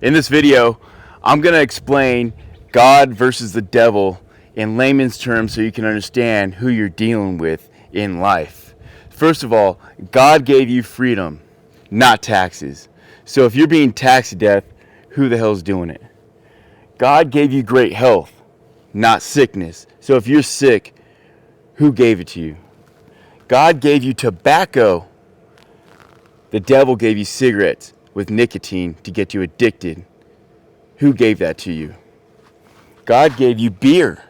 In this video, I'm going to explain God versus the devil in layman's terms so you can understand who you're dealing with in life. First of all, God gave you freedom, not taxes. So if you're being taxed to death, who the hell's doing it? God gave you great health, not sickness. So if you're sick, who gave it to you? God gave you tobacco. The devil gave you cigarettes with nicotine to get you addicted. Who gave that to you? God gave you beer.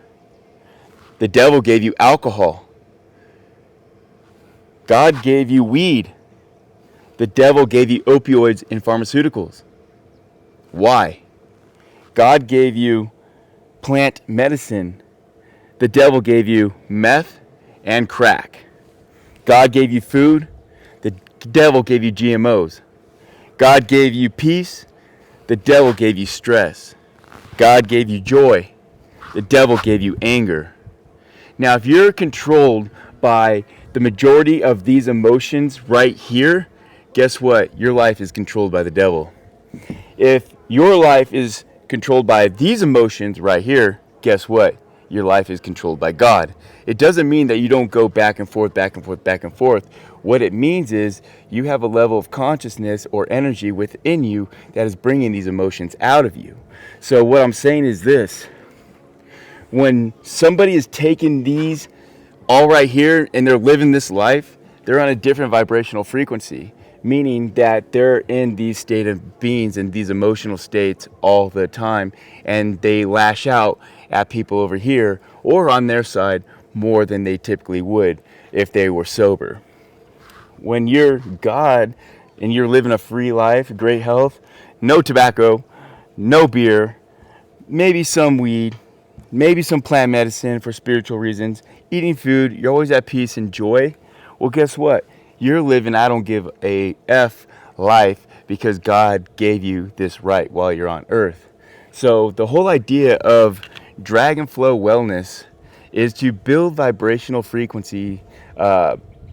The devil gave you alcohol. God gave you weed. The devil gave you opioids and pharmaceuticals. Why? God gave you plant medicine. The devil gave you meth and crack. God gave you food. The devil gave you GMOs. God gave you peace. The devil gave you stress. God gave you joy. The devil gave you anger. Now, if you're controlled by the majority of these emotions right here, guess what? Your life is controlled by the devil. If your life is controlled by these emotions right here, guess what? Your life is controlled by God. It doesn't mean that you don't go back and forth, back and forth, back and forth. What it means is you have a level of consciousness or energy within you that is bringing these emotions out of you. So what I'm saying is this. When somebody is taking these all right here and they're living this life, they're on a different vibrational frequency, meaning that they're in these state of beings and these emotional states all the time, and they lash out at people over here or on their side more than they typically would if they were sober. When you're God and you're living a free life, great health, no tobacco, no beer, maybe some weed, maybe some plant medicine for spiritual reasons, eating food, you're always at peace and joy. Well, guess what? You're living I don't give a F life because God gave you this right while you're on earth. So the whole idea of Dragon Flow Wellness is to build vibrational frequency,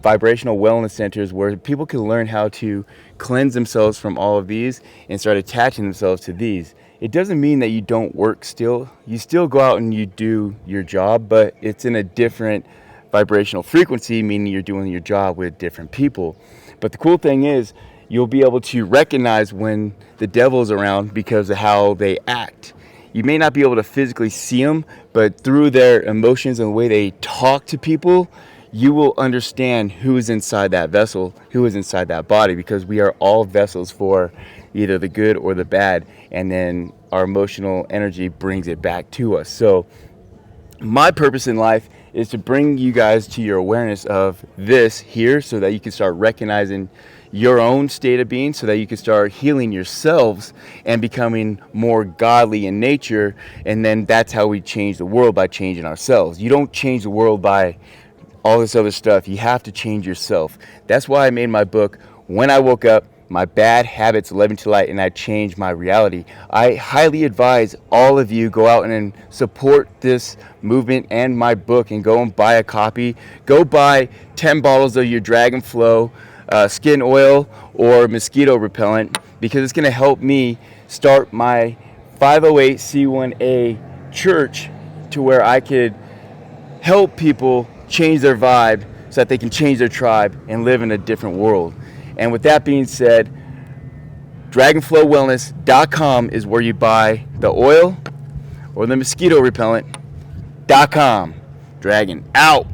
vibrational wellness centers where people can learn how to cleanse themselves from all of these and start attaching themselves to these. It doesn't mean that you don't work still. You still go out and you do your job, but it's in a different vibrational frequency, meaning you're doing your job with different people. But the cool thing is you'll be able to recognize when the devil's around because of how they act. You may not be able to physically see them, but through their emotions and the way they talk to people, you will understand who is inside that vessel, who is inside that body, because we are all vessels for either the good or the bad, and then our emotional energy brings it back to us. So my purpose in life is to bring you guys to your awareness of this here so that you can start recognizing your own state of being, so that you can start healing yourselves and becoming more godly in nature. And then that's how we change the world, by changing ourselves. You don't change the world by all this other stuff. You have to change yourself. That's why I made my book, When I Woke Up, My Bad Habits Led Me to Light, and I Changed My Reality. I highly advise all of you go out and support this movement and my book and go and buy a copy. Go buy 10 bottles of your Dragon Flow skin oil or mosquito repellent, because it's going to help me start my 508c1a church to where I could help people change their vibe so that they can change their tribe and live in a different world. And with that being said, dragonflowwellness.com is where you buy the oil or the mosquito repellent.com. Dragon out.